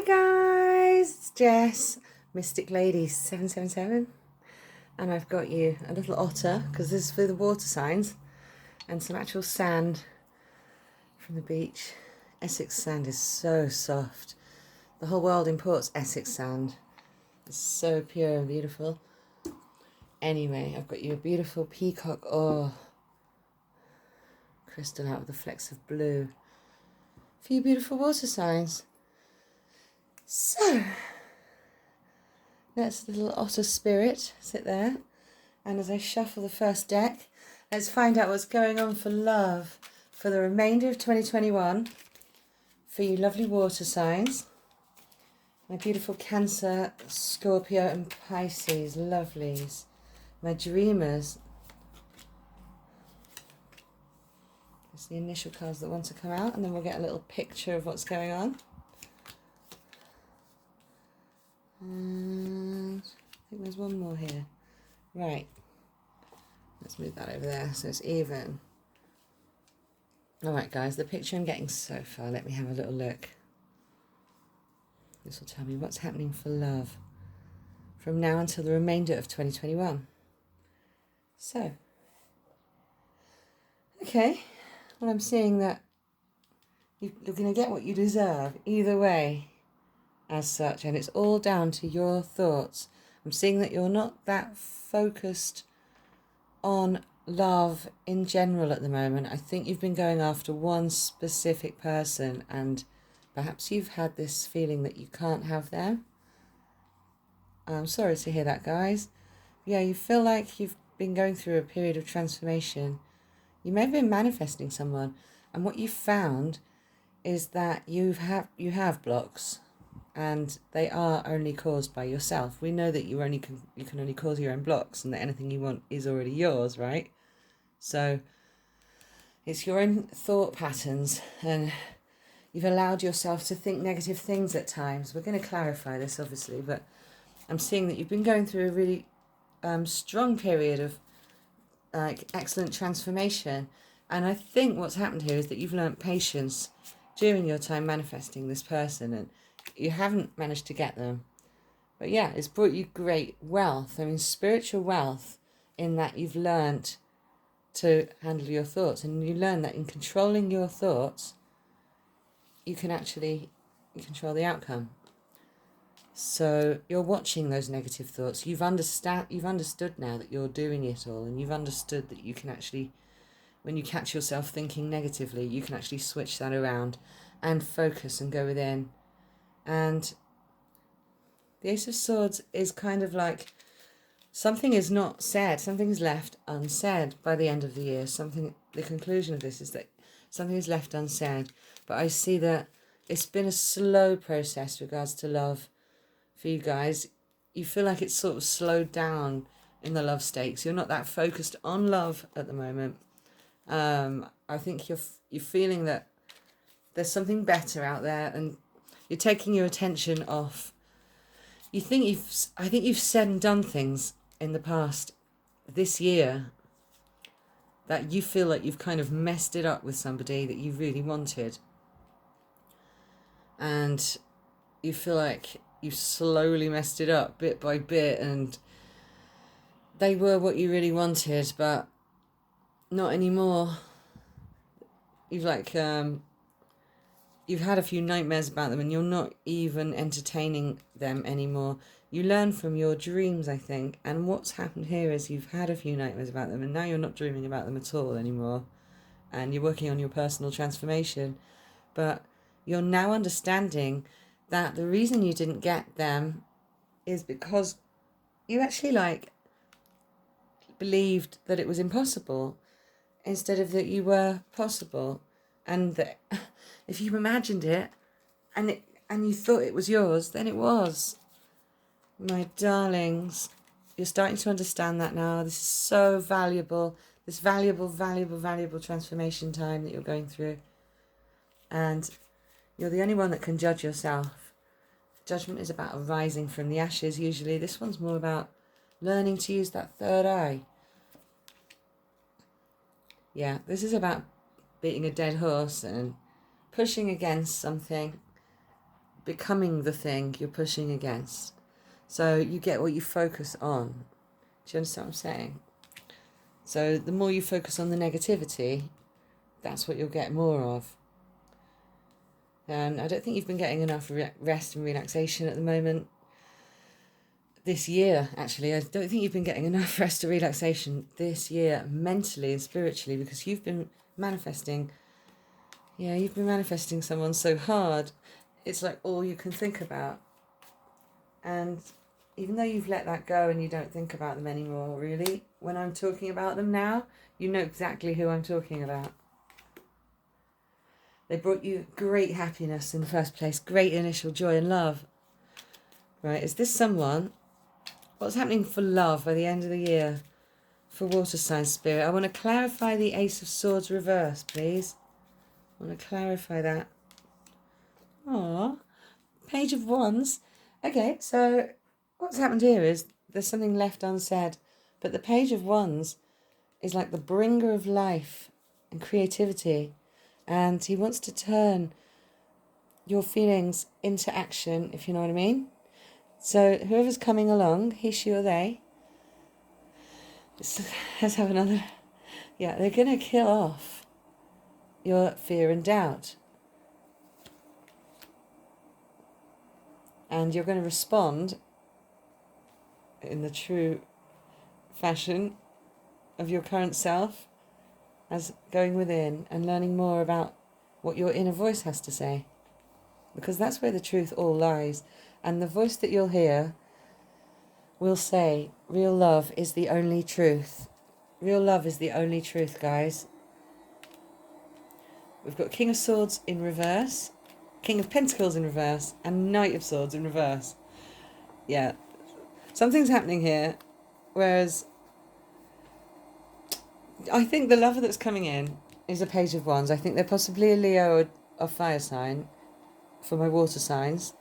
guys, it's Jess, Mystic Lady 777, and I've got you a little otter because this is for the water signs and some actual sand from the beach. Essex sand is so soft. The whole world imports Essex sand. It's so pure and beautiful. Anyway, I've got you a beautiful peacock ore crystal out with the flecks of blue for you beautiful water signs. So, let's the little otter spirit sit there, and as I shuffle the first deck, let's find out what's going on for love for the remainder of 2021 for you lovely water signs. My beautiful Cancer, Scorpio and Pisces, lovelies. My dreamers. It's the initial cards that want to come out, and then we'll get a little picture of what's going on. And I think there's one more here. Right. Let's move that over there so it's even. Alright guys, the picture I'm getting so far, let me have a little look. This will tell me what's happening for love from now until the remainder of 2021. So, okay, well I'm seeing that you're going to get what you deserve either way as such, and it's all down to your thoughts. I'm seeing that you're not that focused on love in general at the moment. I think you've been going after one specific person, and perhaps you've had this feeling that you can't have them. I'm sorry to hear that, guys. Yeah, you feel like you've been going through a period of transformation. You may have been manifesting someone, and what you found is that you have blocks, and they are only caused by yourself. We know that you can only cause your own blocks, and that anything you want is already yours, right? So it's your own thought patterns, and you've allowed yourself to think negative things at times. We're going to clarify this, obviously, but I'm seeing that you've been going through a really strong period of excellent transformation. And I think what's happened here is that you've learnt patience during your time manifesting this person, and you haven't managed to get them. But yeah, it's brought you great wealth. I mean, spiritual wealth, in that you've learnt to handle your thoughts, and you learn that in controlling your thoughts, you can actually control the outcome. So you're watching those negative thoughts. You've understood now that you're doing it all, and you've understood that you can actually, when you catch yourself thinking negatively, you can actually switch that around and focus and go within. And the Ace of Swords is kind of like something is not said, something is left unsaid by the end of the year. The conclusion of this is that something is left unsaid. But I see that it's been a slow process regards to love for you guys. You feel like it's sort of slowed down in the love stakes. You're not that focused on love at the moment. I think you're feeling that there's something better out there, and you're taking your attention off. I think you've said and done things in the past this year that you feel like you've kind of messed it up with somebody that you really wanted, and you feel like you've slowly messed it up bit by bit, and they were what you really wanted, but not anymore. You've had a few nightmares about them, and you're not even entertaining them anymore. You learn from your dreams, I think, and what's happened here is you've had a few nightmares about them, and now you're not dreaming about them at all anymore, and you're working on your personal transformation. But you're now understanding that the reason you didn't get them is because you actually believed that it was impossible instead of that you were possible, and that if you imagined it and you thought it was yours, then it was. My darlings, you're starting to understand that now. This is so valuable, this valuable transformation time that you're going through, and you're the only one that can judge yourself. Judgment is about arising from the ashes usually. This one's more about learning to use that third eye. Yeah, this is about beating a dead horse and pushing against something becoming the thing you're pushing against. So you get what you focus on. Do you understand what I'm saying? So the more you focus on the negativity, that's what you'll get more of. And I don't think you've been getting enough rest and relaxation at the moment. This year, actually, I don't think you've been getting enough rest or relaxation this year, mentally and spiritually, because you've been manifesting. Yeah, you've been manifesting someone so hard, it's like all you can think about. And even though you've let that go and you don't think about them anymore, really, when I'm talking about them now, you know exactly who I'm talking about. They brought you great happiness in the first place, great initial joy and love. Right, is this someone? What's happening for love by the end of the year for water sign spirit? I want to clarify the Ace of Swords reverse, please. I want to clarify that. Aww. Page of Wands. Okay, so what's happened here is there's something left unsaid. But the Page of Wands is like the bringer of life and creativity. And he wants to turn your feelings into action, if you know what I mean. So whoever's coming along, he, she or they, let's have another. Yeah, they're going to kill off your fear and doubt. And you're going to respond in the true fashion of your current self as going within and learning more about what your inner voice has to say. Because that's where the truth all lies. And the voice that you'll hear will say, real love is the only truth. Real love is the only truth, guys. We've got King of Swords in reverse, King of Pentacles in reverse, and Knight of Swords in reverse. Yeah, something's happening here. Whereas I think the lover that's coming in is a Page of Wands. I think they're possibly a Leo or a fire sign for my water signs.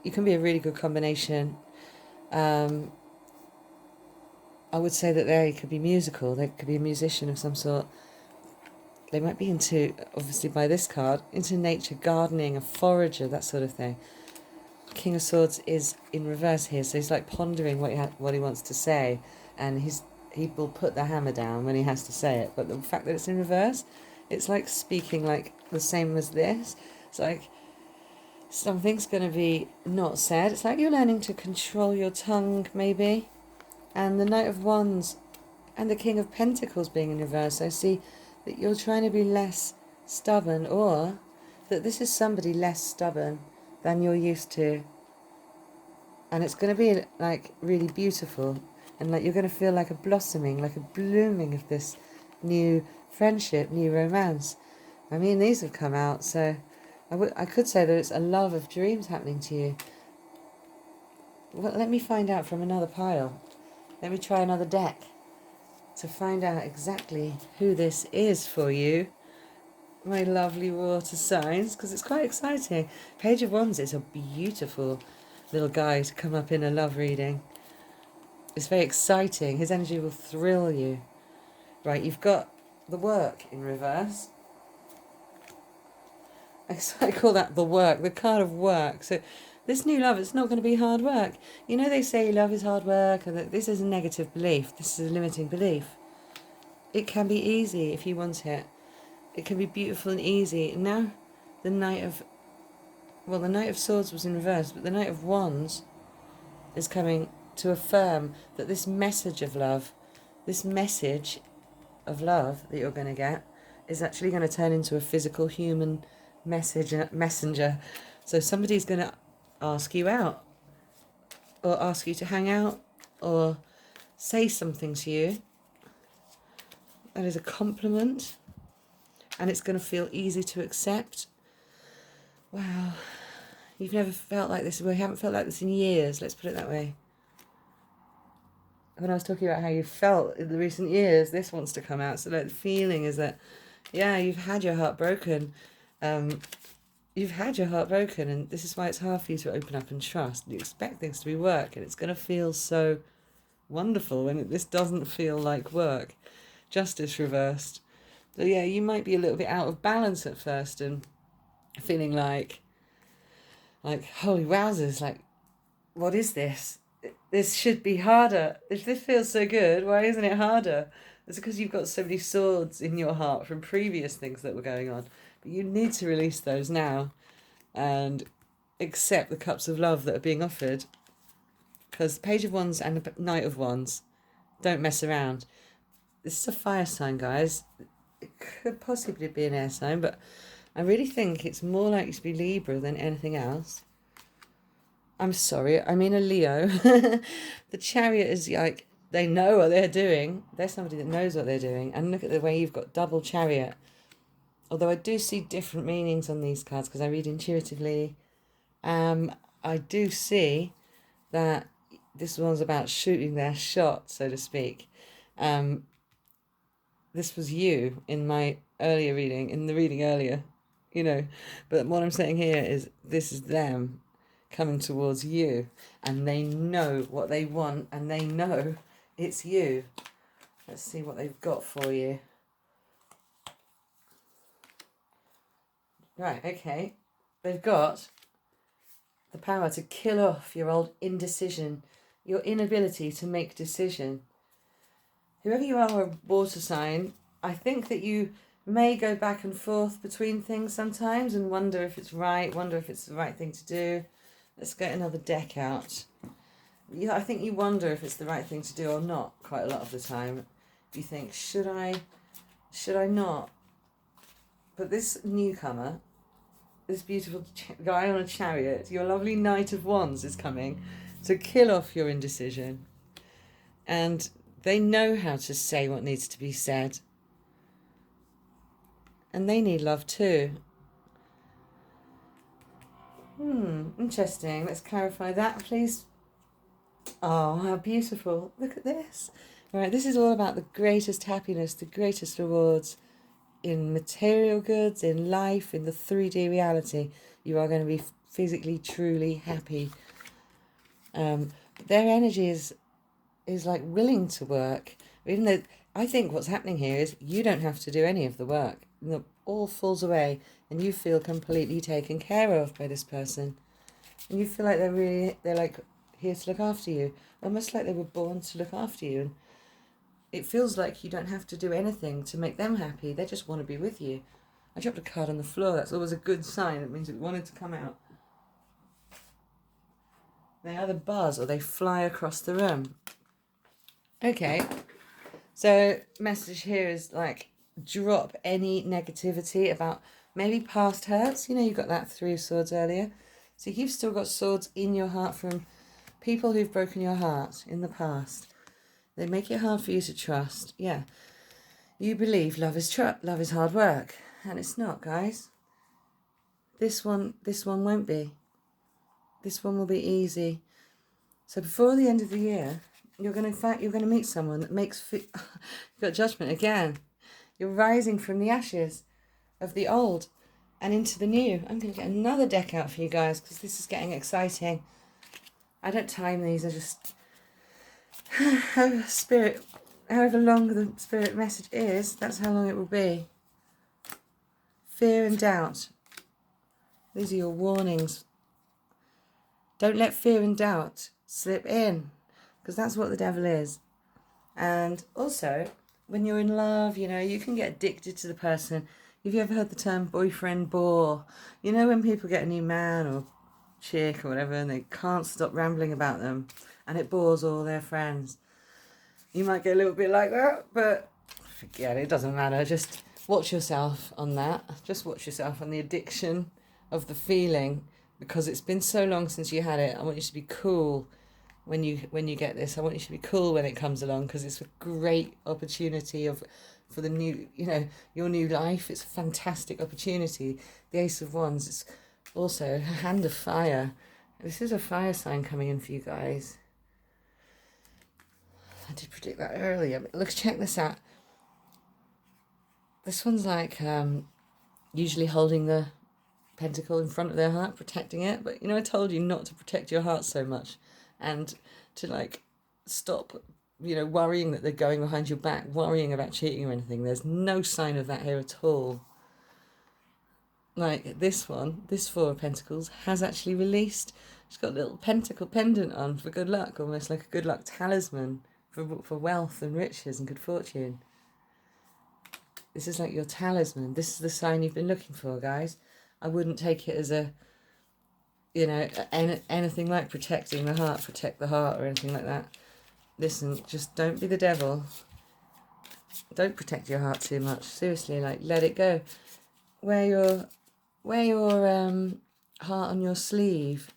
You can be a really good combination. I would say that they could be musical. They could be a musician of some sort. They might be into, obviously by this card, into nature, gardening, a forager, that sort of thing. King of Swords is in reverse here, so he's like pondering what he wants to say, and he will put the hammer down when he has to say it. But the fact that it's in reverse, it's like speaking like the same as this. It's like something's going to be not said. It's like you're learning to control your tongue, maybe. And the Knight of Wands and the King of Pentacles being in reverse, I see that you're trying to be less stubborn, or that this is somebody less stubborn than you're used to. And it's going to be like really beautiful. And like you're going to feel like a blossoming, like a blooming of this new friendship, new romance. I mean, these have come out, so I could say that it's a love of dreams happening to you. Well, let me find out from another pile. Let me try another deck to find out exactly who this is for you, my lovely water signs, because it's quite exciting. Page of Wands is a beautiful little guy to come up in a love reading. It's very exciting. His energy will thrill you. Right, you've got the Work in reverse. I call that the Work, the card of work. So this new love, it's not going to be hard work. You know, they say love is hard work, and that this is a negative belief. This is a limiting belief. It can be easy if you want it. It can be beautiful and easy. Now, the Knight of Swords was in reverse, but the Knight of Wands is coming to affirm that this message of love that you're going to get is actually going to turn into a physical human messenger. So somebody's going to ask you out, or ask you to hang out, or say something to you that is a compliment, and it's going to feel easy to accept. Wow, you've never felt like this. We haven't felt like this in years, let's put it that way. When I was talking about how you felt in the recent years, this wants to come out. So like, the feeling is that, yeah, you've had your heart broken. You've had your heart broken, and this is why it's hard for you to open up and trust. You expect things to be work, and it's going to feel so wonderful when this doesn't feel like work. Justice reversed. So yeah, you might be a little bit out of balance at first and feeling like Like, holy wowzers, like, what is this? This should be harder. If this feels so good, why isn't it harder? It's because you've got so many swords in your heart from previous things that were going on. But you need to release those now and accept the cups of love that are being offered. Because Page of Wands and the Knight of Wands don't mess around. This is a fire sign, guys. It could possibly be an air sign, but I really think it's more likely to be Libra than anything else. I'm sorry, I mean a Leo. The Chariot is like, they know what they're doing. They're somebody that knows what they're doing. And look at the way you've got double Chariot. Although I do see different meanings on these cards because I read intuitively. I do see that this one's about shooting their shot, so to speak. This was you in my earlier reading, in the reading earlier, you know. But what I'm saying here is this is them coming towards you, and they know what they want, and they know it's you. Let's see what they've got for you. Right, okay. They've got the power to kill off your old indecision, your inability to make decision. Whoever you are, a water sign, I think that you may go back and forth between things sometimes and wonder if it's right, wonder if it's the right thing to do. Let's get another deck out. Yeah, I think you wonder if it's the right thing to do or not quite a lot of the time. You think, should I not? But this newcomer, this beautiful guy on a chariot, your lovely Knight of Wands is coming to kill off your indecision. And they know how to say what needs to be said. And they need love too. Interesting. Let's clarify that, please. Oh, how beautiful. Look at this. All right, this is all about the greatest happiness, the greatest rewards in material goods, in life, in the 3D reality. You are going to be physically, truly happy. Their energy is like willing to work. Even though I think what's happening here is you don't have to do any of the work. It all falls away and you feel completely taken care of by this person. And you feel like they're like here to look after you. Almost like they were born to look after you. And it feels like you don't have to do anything to make them happy. They just want to be with you. I dropped a card on the floor. That's always a good sign. It means it wanted to come out. They either buzz or they fly across the room. Okay. So message here is like, drop any negativity about maybe past hurts. You know, you got that 3 of Swords earlier. So you've still got swords in your heart from people who've broken your heart in the past. They make it hard for you to trust. Yeah. You believe love is love is hard work. And it's not, guys. This one won't be. This one will be easy. So before the end of the year, you're going to meet someone that makes you've got Judgment again. You're rising from the ashes of the old and into the new. I'm going to get another deck out for you guys because this is getting exciting. I don't time these. I just however long the spirit message is, that's how long it will be. Fear and doubt. These are your warnings. Don't let fear and doubt slip in, because that's what the devil is. And also, when you're in love, you know, you can get addicted to the person. Have you ever heard the term boyfriend bore? You know, when people get a new man or chick or whatever and they can't stop rambling about them and it bores all their friends. You might get a little bit like that, but forget it, it doesn't matter. Just watch yourself on that. Just watch yourself on the addiction of the feeling, because it's been so long since you had it. I want you to be cool when you get this. I want you to be cool when it comes along, because it's a great opportunity for the new, you know, your new life. It's a fantastic opportunity. The Ace of Wands, it's also a hand of fire. This is a fire sign coming in for you guys. I did predict that earlier, but look, check this out. This one's like usually holding the pentacle in front of their heart, protecting it. But, you know, I told you not to protect your heart so much and to, like, stop, you know, worrying that they're going behind your back, worrying about cheating or anything. There's no sign of that here at all. like this one, this Four of Pentacles, has actually released. She's got a little pentacle pendant on for good luck, almost like a good luck talisman for wealth and riches and good fortune. This is like your talisman. This is the sign you've been looking for, guys. I wouldn't take it as a, you know, anything like protecting the heart, protect the heart or anything like that. Listen, just don't be the devil. Don't protect your heart too much. Seriously, like, let it go. Wear your heart on your sleeve.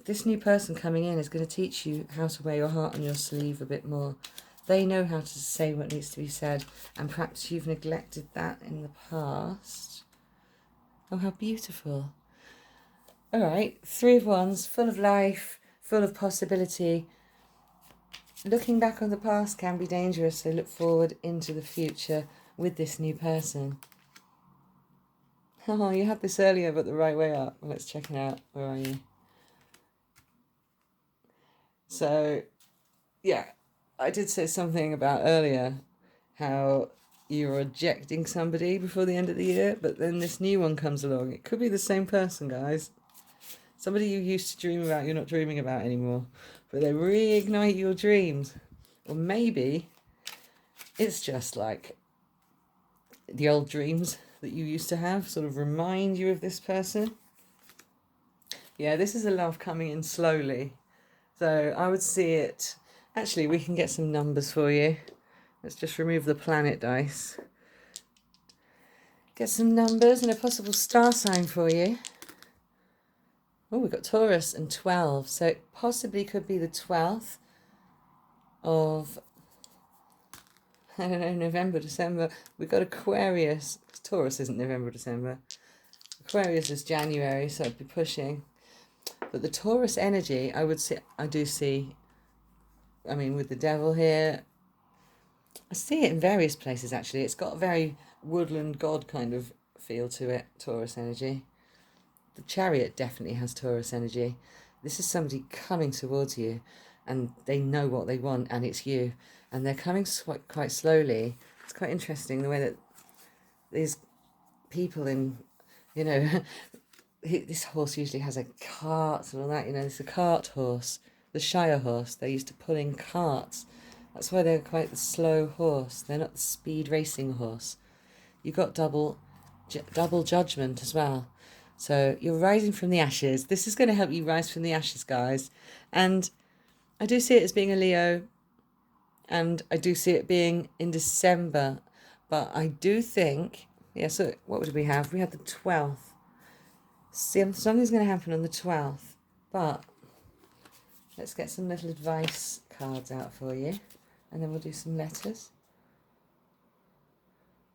This new person coming in is going to teach you how to wear your heart on your sleeve a bit more. They know how to say what needs to be said, and perhaps you've neglected that in the past. Oh, how beautiful. All right, Three of Wands, full of life, full of possibility. Looking back on the past can be dangerous, so look forward into the future with this new person. Oh, you had this earlier, but the right way up. Well, let's check it out. Where are you? So, yeah, I did say something about earlier how you're rejecting somebody before the end of the year, but then this new one comes along. It could be the same person, guys. Somebody you used to dream about, you're not dreaming about anymore, but they reignite your dreams. Or maybe it's just like the old dreams that you used to have sort of remind you of this person. Yeah, this is a love coming in slowly. So I would see it. Actually, we can get some numbers for you. Let's just remove the planet dice. Get some numbers and a possible star sign for you. Oh, we've got Taurus and 12. So it possibly could be the 12th of, I don't know, November, December. We've got Aquarius. Taurus isn't November, December. Aquarius is January, so I'd be pushing. But the Taurus energy, I do see, I mean, with the devil here, I see it in various places, actually. It's got a very woodland god kind of feel to it, Taurus energy. The Chariot definitely has Taurus energy. This is somebody coming towards you, and they know what they want, and it's you. And they're coming quite slowly. It's quite interesting the way that these people in, you know, this horse usually has a cart and all that, you know, it's a cart horse. The Shire horse, they're used to pulling carts. That's why they're quite the slow horse. They're not the speed racing horse. You've got double judgment as well. So you're rising from the ashes. This is going to help you rise from the ashes, guys. And I do see it as being a Leo. And I do see it being in December. But I do think, yeah, so what did we have? We had the 12th. Something's going to happen on the 12th. But let's get some little advice cards out for you. And then we'll do some letters.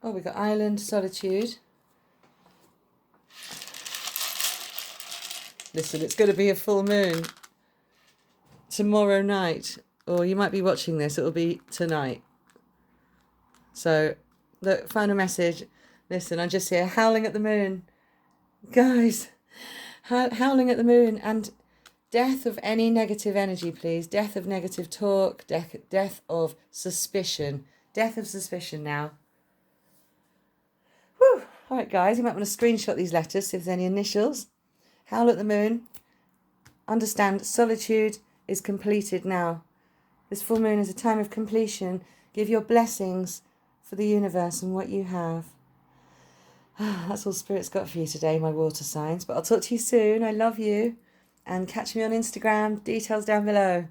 Oh, we've got Island, Solitude. Listen, it's going to be a full moon tomorrow night. Or you might be watching this, it'll be tonight. So, look, final message. Listen, I'm just here howling at the moon. Guys, howling at the moon. And death of any negative energy, please. Death of negative talk. Death of suspicion. Death of suspicion now. Whew. All right, guys, you might want to screenshot these letters, see if there's any initials. Howl at the moon. Understand, solitude is completed now. This full moon is a time of completion. Give your blessings for the universe and what you have. That's all Spirit's got for you today, my water signs. But I'll talk to you soon. I love you. And catch me on Instagram. Details down below.